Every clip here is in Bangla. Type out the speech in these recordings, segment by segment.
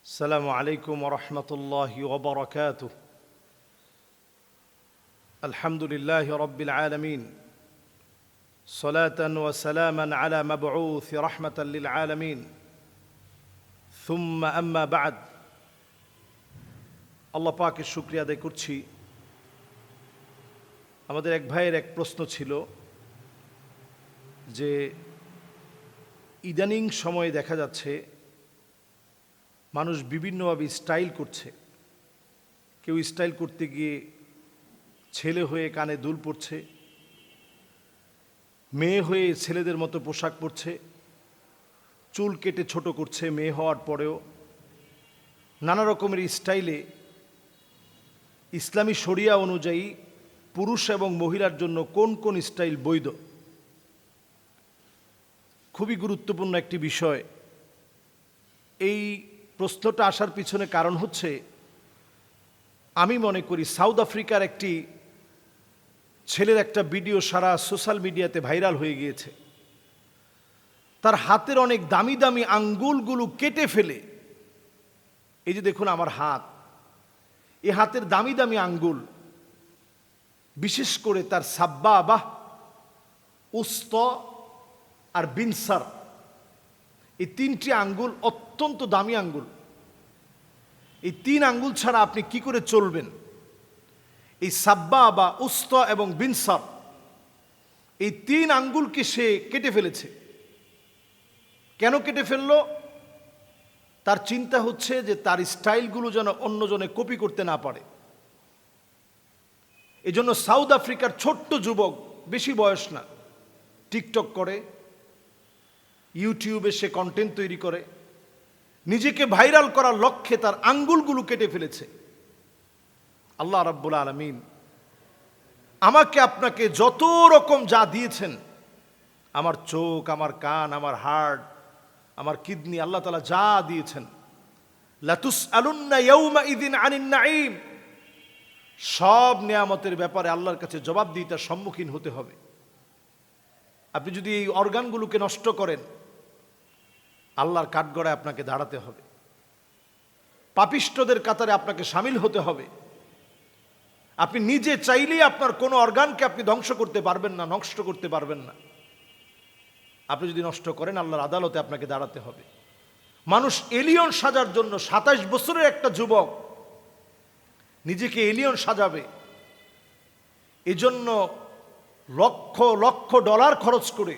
السلام عليكم ورحمة الله وبركاته. الحمد لله رب العالمين، صلاة وسلاما على مبعوث رحمة للعالمين، ثم أما بعد. আল্লাহ পাকের শুকরিয়া আদায় করছি। আমাদের এক ভাইয়ের এক প্রশ্ন ছিল যে ইদানিং সময়ে দেখা যাচ্ছে মানুষ বিভিন্নভাবে স্টাইল করছে। কেউ স্টাইল করতে গিয়ে ছেলে হয়ে কানে দুল পরছে, মেয়ে হয়ে ছেলেদের মতো পোশাক পরছে, চুল কেটে ছোট করছে মেয়ে হওয়ার পরেও। নানা রকমের স্টাইলে ইসলামী শরিয়া অনুযায়ী পুরুষ এবং মহিলার জন্য কোন কোন স্টাইল বৈধ, খুবই গুরুত্বপূর্ণ একটি বিষয়। এই প্রশ্নটা আসার পিছনে কারণ হচ্ছে, আমি মনে করি সাউথ আফ্রিকার একটি ছেলের একটা ভিডিও সারা সোশ্যাল মিডিয়াতে ভাইরাল হয়ে গিয়েছে। তার হাতের অনেক দামি দামি আঙ্গুলগুলো কেটে ফেলে, এই যে দেখুন আমার হাত, এই হাতের দামি দামি আঙ্গুল, বিশেষ করে তার সাব্বাবা, উস্ত আর বিনসার, এই তিনটি আঙ্গুল অত্যন্ত দামি আঙ্গুল। এই তিন আঙ্গুল ছাড়া আপনি কি করে চলবেন? এই সাব্বাবা, উস্ত এবং বিনসার, এই তিন আঙ্গুলকে সে কেটে ফেলেছে। কেন কেটে ফেললো? তার চিন্তা হচ্ছে যে তার স্টাইলগুলো যেন অন্যজনে কপি করতে না পারে। এজন্য সাউথ আফ্রিকার ছোট্ট যুবক, বেশি বয়স না, টিকটক করে, ইউটিউবে সে কন্টেন্ট তৈরি করে, নিজেকে ভাইরাল করার লক্ষ্যে তার আঙ্গুলগুলো কেটে ফেলেছে। আল্লাহ রাব্বুল আলামিন আমাকে আপনাকে যত রকম যা দিয়েছেন, আমার চোখ, আমার কান, আমার হার্ট, আমার কিডনি, আল্লাহ তাআলা যা দিয়েছেন, লাতুসআলুন্না ইয়াউমাইযিন আনিন নাঈম, সব নিয়ামতের ব্যাপারে আল্লাহর কাছে জবাবদিহিতার সম্মুখীন হতে হবে। আপনি যদি এই অর্গানগুলোকে নষ্ট করেন, আল্লাহর কাঠগড়ায় আপনাকে দাঁড়াতে হবে, পাপিষ্ঠদের কাতারে আপনাকে সামিল হতে হবে। আপনি নিজে চাইলেই আপনার কোনো অর্গানকে আপনি ধ্বংস করতে পারবেন না, নষ্ট করতে পারবেন না। আপনি যদি নষ্ট করেন, আল্লাহর আদালতে আপনাকে দাঁড়াতে হবে। মানুষ এলিয়ন সাজার জন্য, 27 বছরের একটা যুবক নিজেকে এলিয়ন সাজাবে, এজন্য লক্ষ লক্ষ ডলার খরচ করে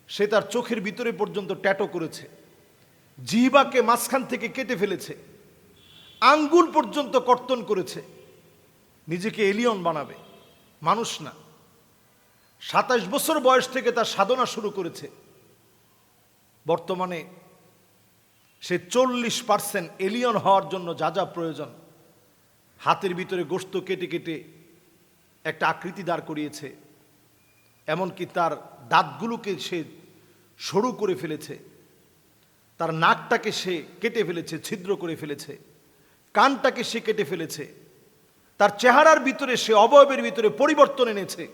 সে তার চোখের ভিতরে পর্যন্ত ট্যাটু করেছে, জিহ্বাকে মাঝখান থেকে কেটে ফেলেছে, আঙ্গুল পর্যন্ত কর্তন করেছে, নিজেকে এলিয়ন বানাবে, মানুষ না। 27 বছর বয়স থেকে তার সাধনা শুরু করেছে। বর্তমানে সে 40% এলিয়ন হওয়ার জন্য যা যা প্রয়োজন, হাতের ভিতরে গোশত কেটে কেটে একটা আকৃতি দাঁড় করিয়েছে, এমনকি তার দাঁতগুলোকে সে সরু করে ফেলেছে, তার নাকটাকে সে কেটে ফেলেছে, ছিদ্র করে ফেলেছে, কানটাকে সে কেটে ফেলেছে, তার চেহারার ভিতরে সে অবয়বের ভিতরে পরিবর্তন এনেছে।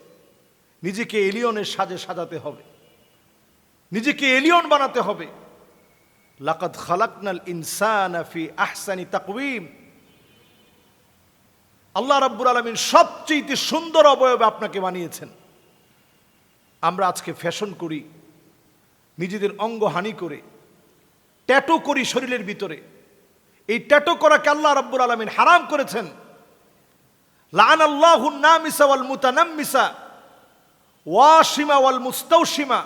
নিজেকে এলিয়নের সাজে সাজাতে হবে, নিজেকে এলিয়ন বানাতে হবে। লাকাদ খালাকনাল ইনসানা ফি আহসানি তাকওয়িম, আল্লাহ রাব্বুল আলামিন সবচেয়ে সুন্দর অবয়বে আপনাকে বানিয়েছেন। আমরা আজকে ফ্যাশন করি, নিজেদের অঙ্গহানি করে ট্যাটু করি শরীরের ভিতরে। এই ট্যাটু করাকে আল্লাহ রাব্বুল আলামিন হারাম করেছেন। লাআনাল্লাহুন নামিসা ওয়াল মুতানাম্মিসা ওয়াশিমা ওয়াল মুস্তাওশিমা,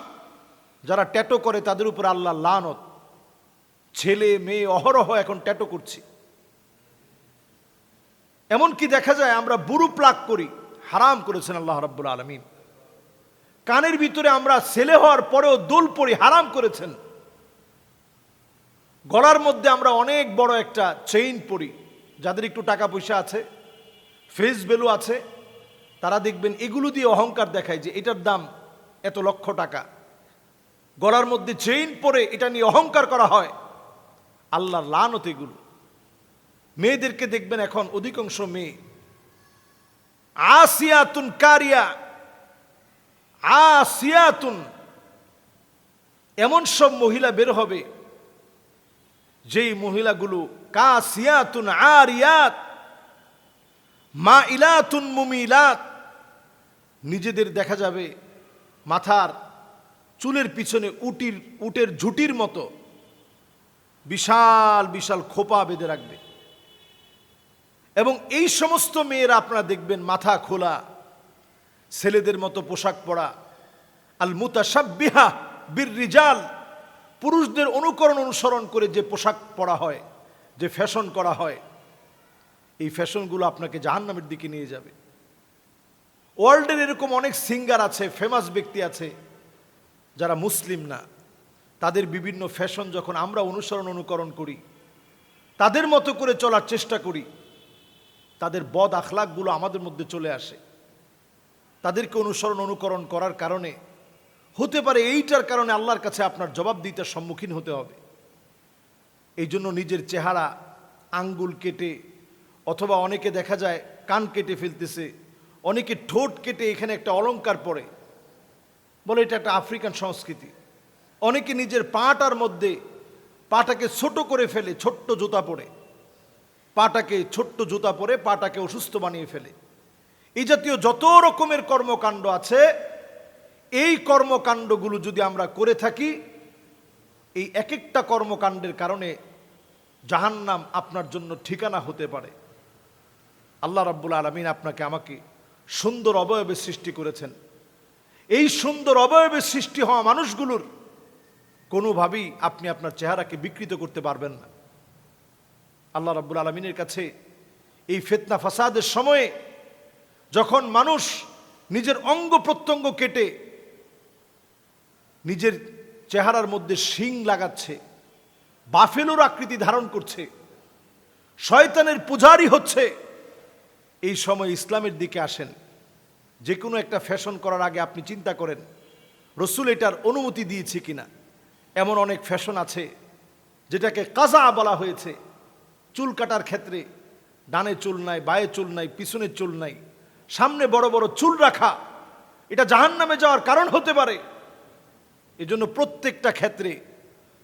যারা ট্যাটু করে তাদের উপর আল্লাহ লানত। ছেলে মেয়ে অহরহ এখন ট্যাটু করছি। এমনকি দেখা যায় আমরা বুরু প্লাক করি, হারাম করেছেন আল্লাহ রাব্বুল আলামিন। কানের ভিতরে আমরা ছেলে হওয়ার পরেও দুল পরি, হারাম করেছেন। গলার মধ্যে আমরা অনেক বড় একটা চেইন পরি। যাদের একটু টাকা পয়সা আছে, ফেস ভ্যালু আছে, তারা দেখবেন এগুলো দিয়ে অহংকার দেখায় যে এটার দাম এত লক্ষ টাকা। গলার মধ্যে চেইন পরে এটা নিয়ে অহংকার করা হয়। আল্লাহর লানত এগুলো। মেয়েদেরকে দেখবেন এখন অধিকাংশ মেয়ে আসিয়াতুন কারিয়া, আসিয়াতুন, এমন সব মহিলা বের হবে যেই মহিলাগুলো কাসিয়াতুন আরিয়াত মাইলাতুন মুমিলাত, নিজেদের দেখা যাবে মাথার চুলের পিছনে উটের ঝুটির মতো বিশাল বিশাল খোপা বেঁধে রাখবে। এবং এই সমস্ত মেয়েরা আপনারা দেখবেন মাথা খোলা, ছেলেদের মতো পোশাক পরা, আল মুতাশাব্বিহা বিররিজাল, পুরুষদের অনুসরণ করে যে পোশাক পরা হয়, যে ফ্যাশন করা হয়, এই ফ্যাশনগুলো আপনাকে জাহান্নামের দিকে নিয়ে যাবে। ওয়ার্ল্ডের এরকম অনেক সিঙ্গার আছে, ফেমাস ব্যক্তি আছে যারা মুসলিম না, তাদের বিভিন্ন ফ্যাশন যখন আমরা অনুকরণ করি, তাদের মতো করে চলার চেষ্টা করি, তাদের বদ আখলাকগুলো আমাদের মধ্যে চলে আসে। তাদেরকে অনুকরণ করার কারণে হতে পারে এইটার কারণে আল্লাহর কাছে আপনার জবাবদিহিতার সম্মুখীন হতে হবে। এই জন্য নিজের চেহারা আঙ্গুল কেটে, অথবা অনেকে দেখা যায় কান কেটে ফেলতেছে, অনেকে ঠোঁট কেটে এখানে একটা অলংকার পরে, বলে এটা একটা আফ্রিকান সংস্কৃতি। অনেকে নিজের পাটার মধ্যে পাটাকে ছোট করে ফেলে, ছোট্ট জুতা পরে পাটাকে অসুস্থ বানিয়ে ফেলে। এই জাতীয় যত রকমের কর্মকাণ্ড আছে, এই কর্মকাণ্ডগুলো যদি আমরা করে থাকি, এই এক একটা কর্মকাণ্ডের কারণে জাহান্নাম আপনার জন্য ঠিকানা হতে পারে। আল্লাহ রাব্বুল আলামিন আপনাকে আমাকে সুন্দর অবয়বে সৃষ্টি করেছেন। এই সুন্দর অবয়বে সৃষ্টি হওয়া মানুষগুলোর কোনোভাবেই আপনি আপনার চেহারাকে বিকৃত করতে পারবেন না। আল্লাহ রাব্বুল আলামিনের কাছে এই ফিতনা ফাসাদের সময়ে যখন মানুষ নিজের অঙ্গ প্রত্যঙ্গ কেটে নিজের চেহারার মধ্যে শিং লাগাচ্ছে, বাফেলোর আকৃতি ধারণ করছে, শয়তানের পূজারি হচ্ছে, এই সময় ইসলামের দিকে আসেন। যে কোনো একটা ফ্যাশন করার আগে আপনি চিন্তা করেন রসুল এটার অনুমতি দিয়েছে কিনা। এমন অনেক ফ্যাশন আছে যেটাকে কাজা বলা হয়েছে। চুল কাটার ক্ষেত্রে ডানে চুল নাই, বায়ে চুল নাই, পিছনে চুল নাই, সামনে বড় বড় চুল রাখা, এটা জাহান্নামে যাওয়ার কারণ হতে পারে। এজন্য প্রত্যেকটা ক্ষেত্রে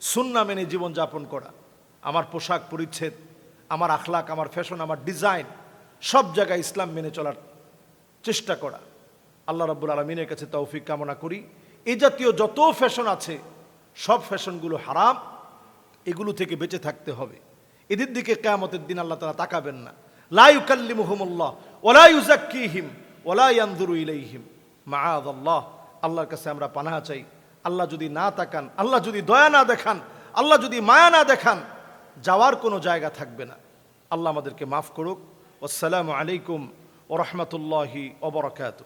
সুন্নাহ মেনে জীবন যাপন করা, আমার পোশাক পরিচ্ছদ, আমার আখলাক, আমার ফ্যাশন, আমার ডিজাইন, সব জায়গায় ইসলাম মেনে চলার চেষ্টা করা। আল্লাহ রাব্বুল আলামিনের কাছে তৌফিক কামনা করি। এই জাতীয় যত ফ্যাশন আছে সব ফ্যাশনগুলো হারাম, এগুলো থেকে বেঁচে থাকতে হবে। এদের দিকে কিয়ামতের দিন আল্লাহ তাআলা তাকাবেন না। লা ইউকাল্লিমুহুমুল্লাহ ওয়ালা ইউযাক্কিহিম ওয়ালা ইয়ানজুরু ইলাইহিম মাআযাল্লাহ। আল্লাহর কাছে আমরা পানাহ চাই। আল্লাহ যদি না তাকান, আল্লাহ যদি দয়া না দেখান, আল্লাহ যদি মায়া না দেখান, যাওয়ার কোনো জায়গা থাকবে না। আল্লাহ আমাদেরকে মাফ করুক। আসসালামু আলাইকুম ওয়া রাহমাতুল্লাহি ওয়া বারাকাতুহু।